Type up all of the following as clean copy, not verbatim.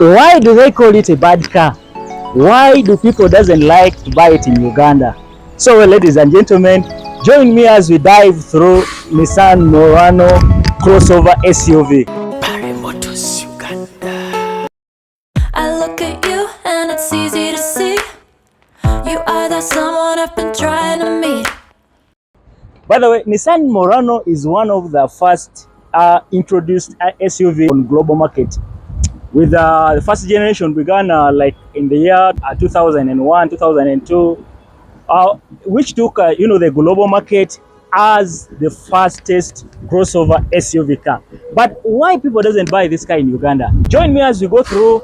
Why do they call it a bad car? Why do people doesn't like to buy it in Uganda? So ladies and gentlemen, join me as we dive through Nissan Murano crossover SUV. Bare Motors Uganda. I look at you and it's easy to see. You are that someone I've been trying to meet. By the way, Nissan Murano is one of the first introduced SUV on global market. With the first generation began like in the year 2001, 2002, which took the global market as the fastest crossover SUV car. But why people doesn't buy this car in Uganda? Join me as we go through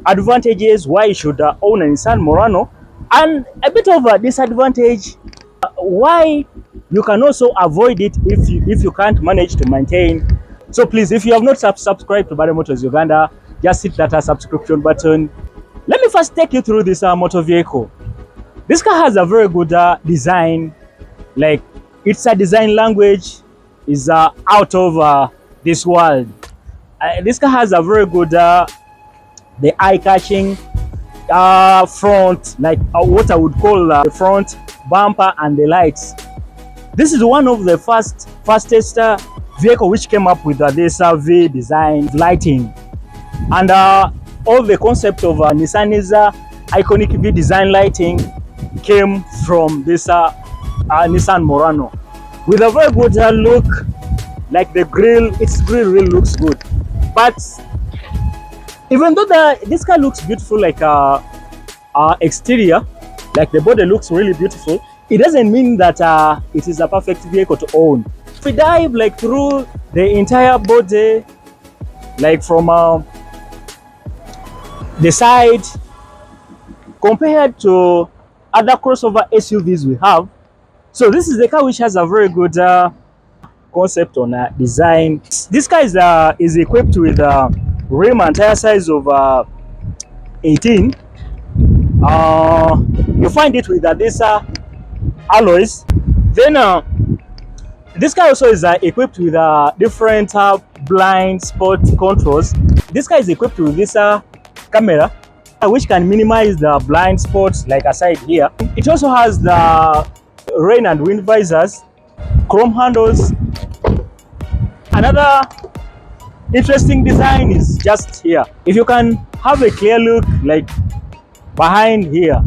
advantages why you should own a Nissan Murano, and a bit of a disadvantage why you can also avoid it if you can't manage to maintain. So please, if you have not subscribed to Bare Motors Uganda, just hit that subscription button. Let me first take you through this motor vehicle. This car has a very good design. Like, it's a design language is out of this world. This car has a very good the eye-catching front, like what I would call the front bumper and the lights. This is one of the fastest vehicle which came up with this V design lighting, and all the concept of Nissan's iconic V design lighting came from this Nissan Murano, with a very good look. Like the grill, its grill really looks good. But even though this car looks beautiful, like exterior, like the body looks really beautiful, it doesn't mean that it is a perfect vehicle to own. If we dive like through the entire body, like from the side, compared to other crossover SUVs we have, so this is the car which has a very good concept on design. This car is equipped with rim and tire size of 18. You find it with this alloys. Then this car also is equipped with different blind spot controls. This car is equipped with this camera which can minimize the blind spots, like aside here. It also has the rain and wind visors, chrome handles. Another interesting design is just here. If you can have a clear look, like behind here,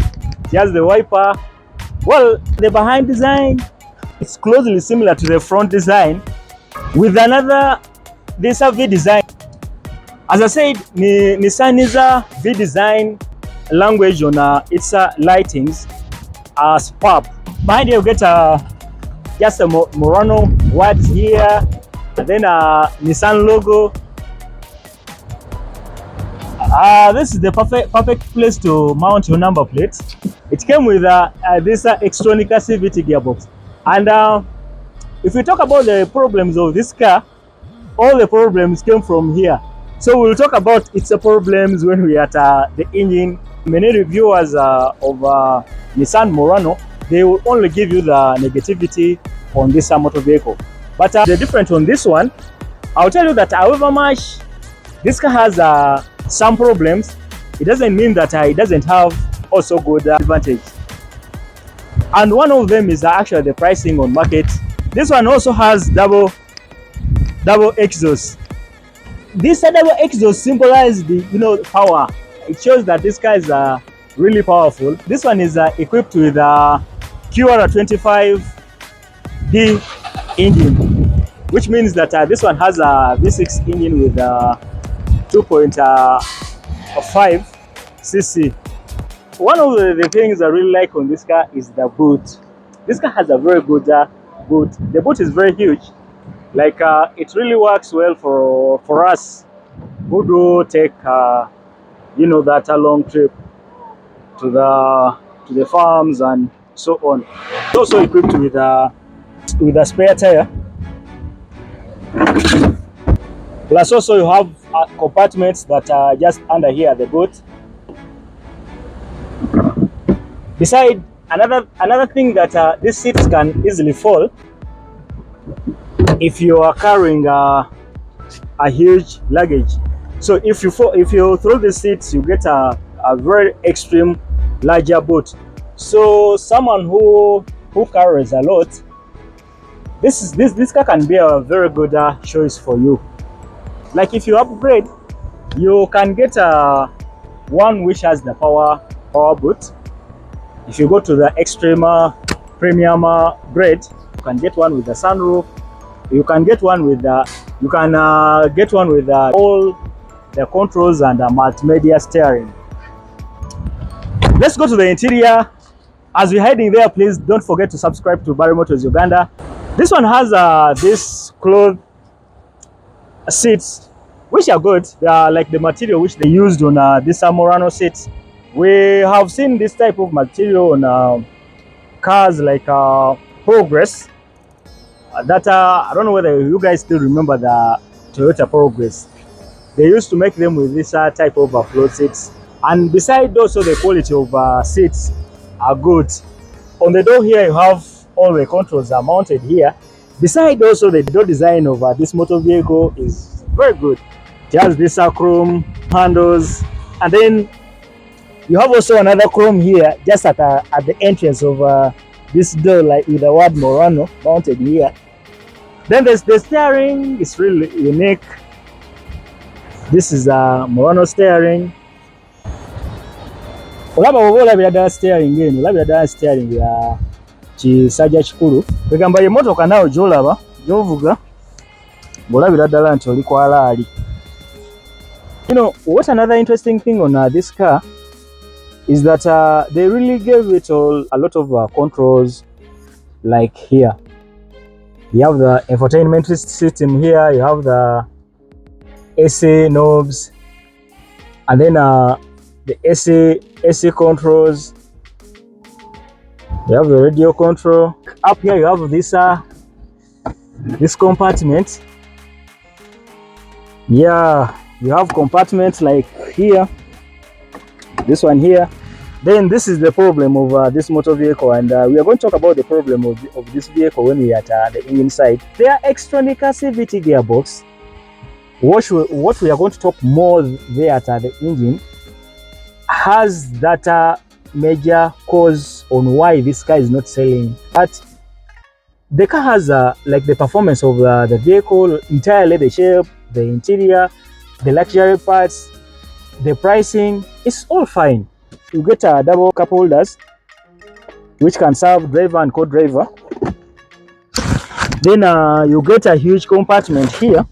here's the wiper. Well, the behind design is closely similar to the front design, with another this V design. As I said, Nissan's V design language on its lightings are superb. Behind you get just a Murano words here, and then a Nissan logo. This is the perfect place to mount your number plate. It came with this Extronic CVT gearbox. And if we talk about the problems of this car, all the problems came from here. So we'll talk about its problems when we are at the engine. Many reviewers of Nissan Murano, they will only give you the negativity on this motor vehicle. But the difference on this one, I'll tell you that however much this car has some problems, it doesn't mean that it doesn't have also good advantage. And one of them is actually the pricing on market. This one also has double exhaust. This double exhaust symbolizes the power. It shows that this car is really powerful. This one is equipped with a QR20DE engine, which means that this one has a V6 engine with 2.5 cc. One of the things I really like on this car is the boot. This car has a very good boot. The boot is very huge. Like it really works well for us who do take that long trip to the farms and so on. It's also equipped with a spare tire. Plus also you have compartments that are just under here, the boot. Beside, another thing that these seats can easily fall if you are carrying a huge luggage. So if you throw the seats, you get a very extreme larger boot. So someone who carries a lot, this car can be a very good choice for you. Like if you upgrade, you can get one which has the power boot. If you go to the extreme premium grade, you can get one with the sunroof. You can get one with all the controls and the multimedia steering. Let's go to the interior. As we're heading there, please don't forget to subscribe to Bare Motors Uganda. This one has this cloth seats, which are good. They are like the material which they used on this Murano seats. We have seen this type of material on cars like Progress. That I don't know whether you guys still remember the Toyota Progress. They used to make them with this type of floor seats. And besides also the quality of seats are good. On the door here you have all the controls are mounted here. Besides also the door design of this motor vehicle is very good. It has this chrome handles, and then you have also another chrome here just at the entrance of this door, like with the word Murano mounted here. Then there's the steering. It's really unique. This is a Murano steering. Olabira steering ngeno, olabira steering ya kisajja kikulu. Begamba ye motoka nawe gyolaba, gyovuga. Olabira ddala nti oli kwalaali. You know, what another interesting thing on this car is that they really gave it a lot of controls, like here. You have the infotainment system here, you have the AC knobs, and then the AC controls. You have the radio control. Up here you have this compartment. Yeah, you have compartments like here, this one here. Then this is the problem of this motor vehicle, and we are going to talk about the problem of this vehicle when we are at the engine side. Their Extronic CVT gearbox, what we are going to talk more there at the engine, has that major cause on why this car is not selling. But the car has like the performance of the vehicle entirely, the shape, the interior, the luxury parts, the pricing, it's all fine. You get double cup holders which can serve driver and co-driver. Then you get a huge compartment here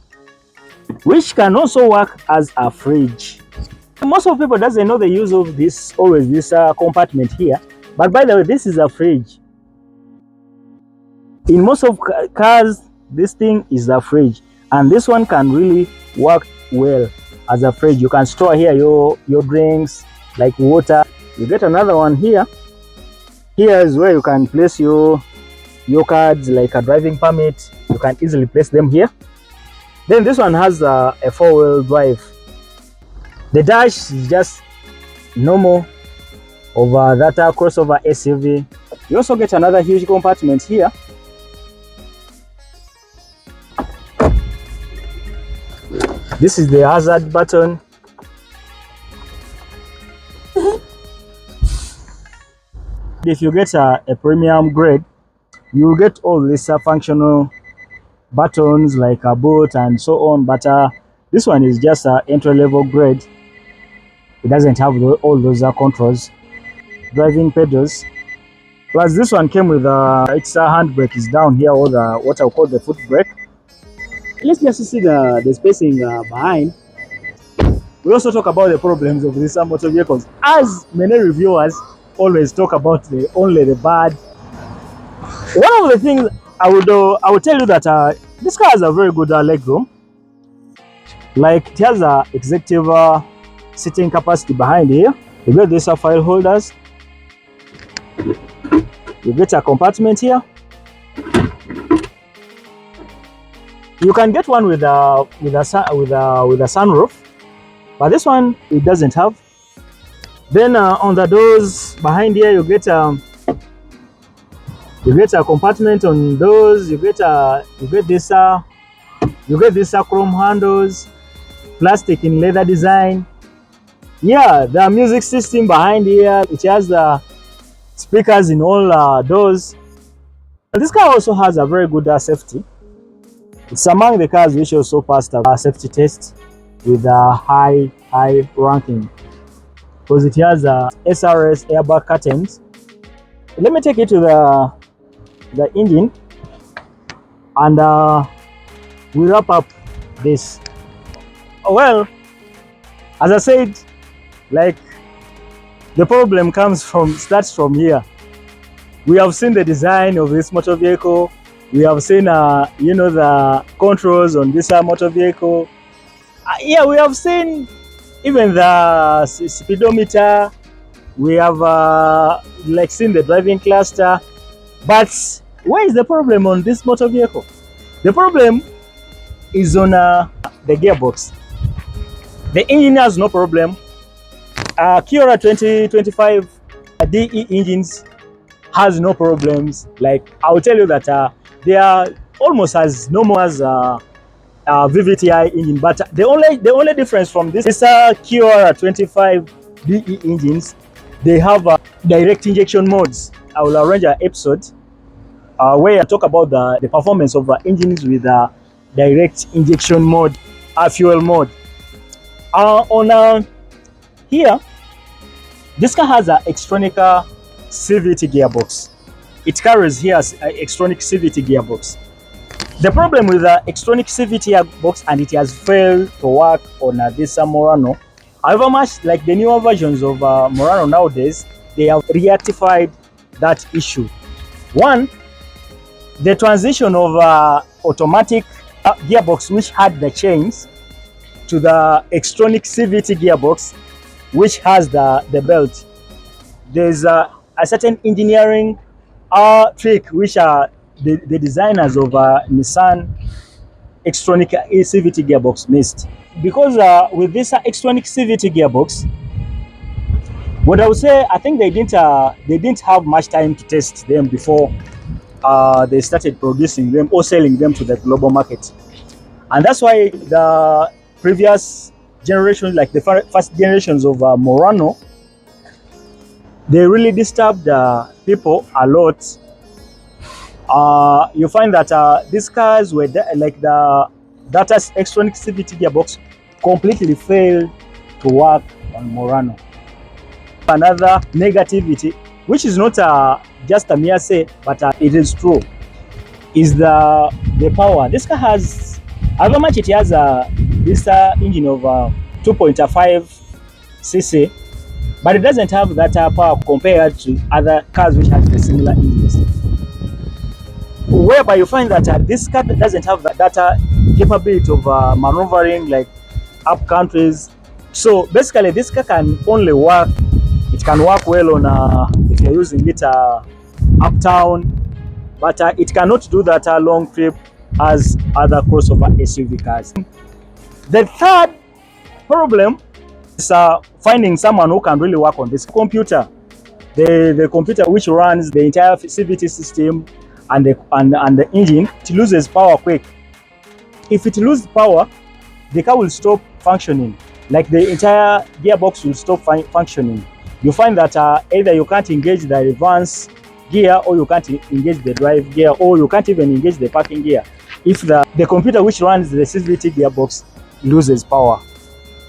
which can also work as a fridge. Most of people doesn't know the use of this compartment here, but by the way, this is a fridge. In most of cars, this thing is a fridge, and this one can really work well as a fridge. You can store here your drinks like water. You get another one here. Here is where you can place your cards like a driving permit. You can easily place them here. Then this one has a 4-wheel drive. The dash is just normal over that crossover SUV. You also get another huge compartment here. This is the hazard button. If you get a premium grade, you will get all these functional buttons like a boot and so on, but this one is just an entry-level grade. It doesn't have all those controls. Driving pedals. Plus this one came with its handbrake is down here, or what I call the foot brake. Let's just see the spacing behind. We also talk about the problems of these motor vehicles. As many reviewers always talk about only the bad. One of the things I would tell you that this car has a very good legroom. Like it has a executive sitting capacity behind here. You get these file holders. You get a compartment here. You can get one with a sunroof, but this one it doesn't have. Then on the doors behind here, you get a compartment on those. You get this chrome handles. plastic in leather design. Yeah, the music system behind here, it has the speakers in all doors. This car also has a very good safety. It's among the cars which also passed a safety test with a high ranking because it has SRS airbag curtains. Let me take you to the engine and we wrap up this. Well, as I said, like the problem starts from here. We have seen the design of this motor vehicle. We have seen the controls on this motor vehicle. Yeah, we have seen even the speedometer. We have like seen the driving cluster. But where is the problem on this motor vehicle? The problem is on the gearbox. The engine has no problem. QR20DE engines has no problems. Like I will tell you that they are almost as normal as VVTi engine, but the only difference from this QR25DE engines, they have direct injection modes. I will arrange an episode where I talk about the performance of engines with direct injection mode, fuel mode. On here, this car has an Extronic CVT gearbox. It carries here as Extronic CVT gearbox. The problem with the Extronic CVT gearbox, and it has failed to work on this Murano. However much like the newer versions of Murano nowadays, they have rectified that issue. One, the transition of automatic gearbox which had the chains to the Extronic CVT gearbox which has the belt. There's a certain engineering trick which the designers of Nissan Extronic CVT gearbox missed. Because with this Extronic CVT gearbox, what I would say, I think they didn't have much time to test them before they started producing them or selling them to the global market. And that's why the previous generations, like the first generations of Murano, they really disturbed people a lot. You find that these cars were like that Extronic CVT gearbox completely failed to work on Murano. Another negativity, which is not just a mere say, but it is true, is the power. This car has, however much it has this engine of 2.5 cc, but it doesn't have that power compared to other cars which have the similar engines. Whereby you find that this car doesn't have that capability of maneuvering like up countries. So basically, this car can only work. It can work well on if you're using it uptown, but it cannot do that long trip as other crossover SUV cars. The third problem is finding someone who can really work on this computer. The computer which runs the entire CVT system and the engine, it loses power quick. If it loses power, the car will stop functioning. Like the entire gearbox will stop functioning. You find that either you can't engage the reverse gear, or you can't engage the drive gear, or you can't even engage the parking gear if the computer which runs the CVT gearbox loses power.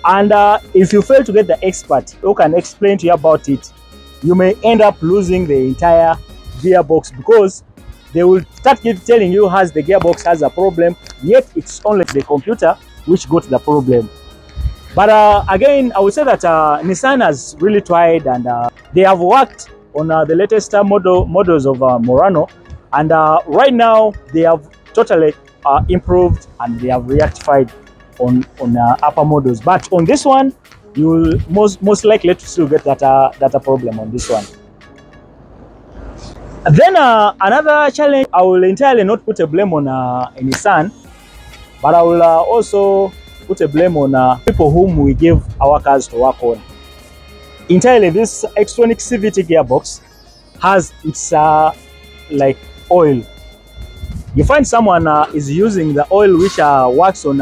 And if you fail to get the expert who can explain to you about it, you may end up losing the entire gearbox, because they will start telling you as the gearbox has a problem, yet it's only the computer which got the problem. But again, I would say that Nissan has really tried, and they have worked on the latest models of Murano, and right now they have totally improved, and they have rectified on upper models. But on this one, you will most likely to still get that problem on this one. And then another challenge, I will entirely not put a blame on Nissan, but I will also put a blame on people whom we give our cars to work on. Entirely, this Extronic CVT gearbox has its like oil. You find someone is using the oil which works on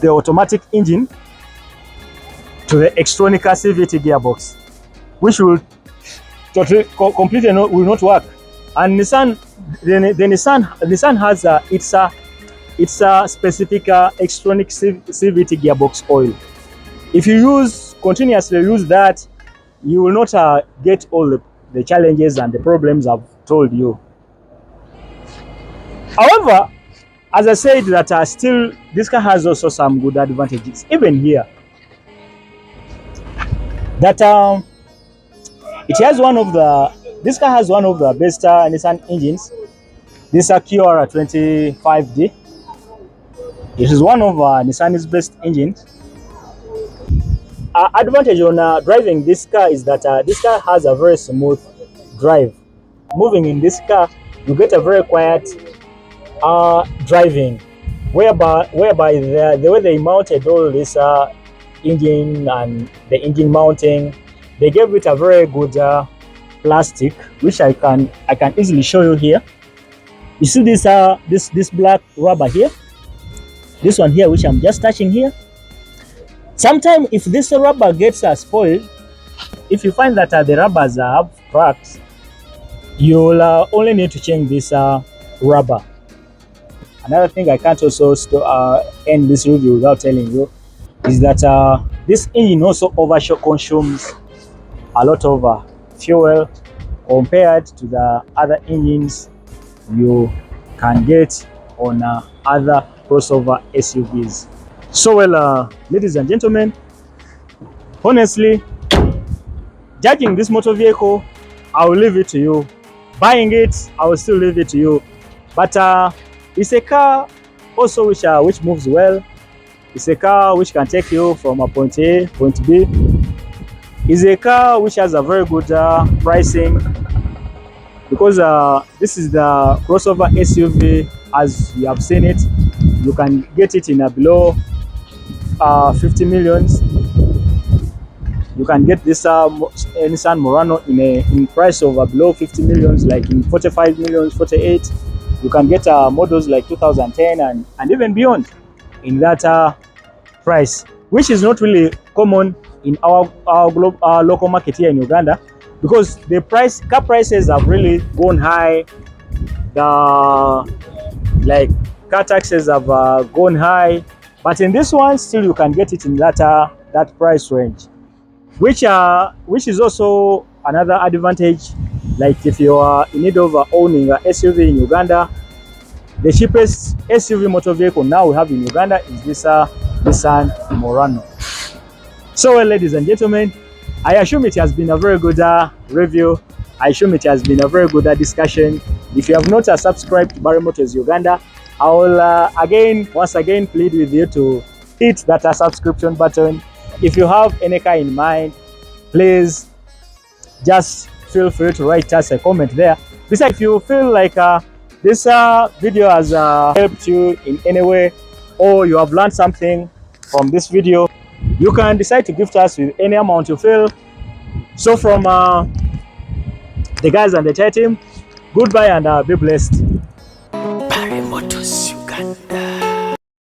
the automatic engine to the Extronic CVT gearbox, which will totally completely will not work. And Nissan, the Nissan has its a specific Extronic CVT gearbox oil. If you continuously use that, you will not get all the challenges and the problems I've told you. However, as I said, that still this car has also some good advantages. Even here, that it has this car has one of the best Nissan engines. This QR20DE. It is one of Nissan's best engines. Advantage on driving this car is that this car has a very smooth drive. Moving in this car, you get a very quiet driving, whereby the way they mounted all this engine and the engine mounting, they gave it a very good plastic, which I can easily show you here. You see this black rubber here, this one here, which I'm just touching here. Sometimes if this rubber gets spoiled, if you find that the rubbers have cracks, you'll only need to change this rubber. Another thing I can't also end this review without telling you is that this engine also consumes a lot of fuel compared to the other engines you can get on other crossover SUVs. So well, ladies and gentlemen, honestly, judging this motor vehicle, I will leave it to you. Buying it, I will still leave it to you. But it's a car also which moves well. It's a car which can take you from a point A, point B. It's a car which has a very good pricing, because this is the crossover SUV as you have seen it. You can get it in a below 50 millions. You can get this Nissan Murano in price of below 50 millions, like in 45 millions, 48. You can get models like 2010 and even beyond in that price, which is not really common in our local market here in Uganda, because the car prices have really gone high. Car taxes have gone high, but in this one still you can get it in that price range, which is also another advantage. Like if you are in need of owning an SUV in Uganda, the cheapest SUV motor vehicle now we have in Uganda is this Nissan Murano. So well, ladies and gentlemen, I assume it has been a very good review. I assume it has been a very good discussion. If you have not subscribed to Bare Motors Uganda, I will once again plead with you to hit that subscription button. If you have any car in mind, please just feel free to write us a comment there. Besides, if you feel like this video has helped you in any way, or you have learned something from this video, you can decide to gift us with any amount you feel. So from the guys and the chat team, goodbye and be blessed.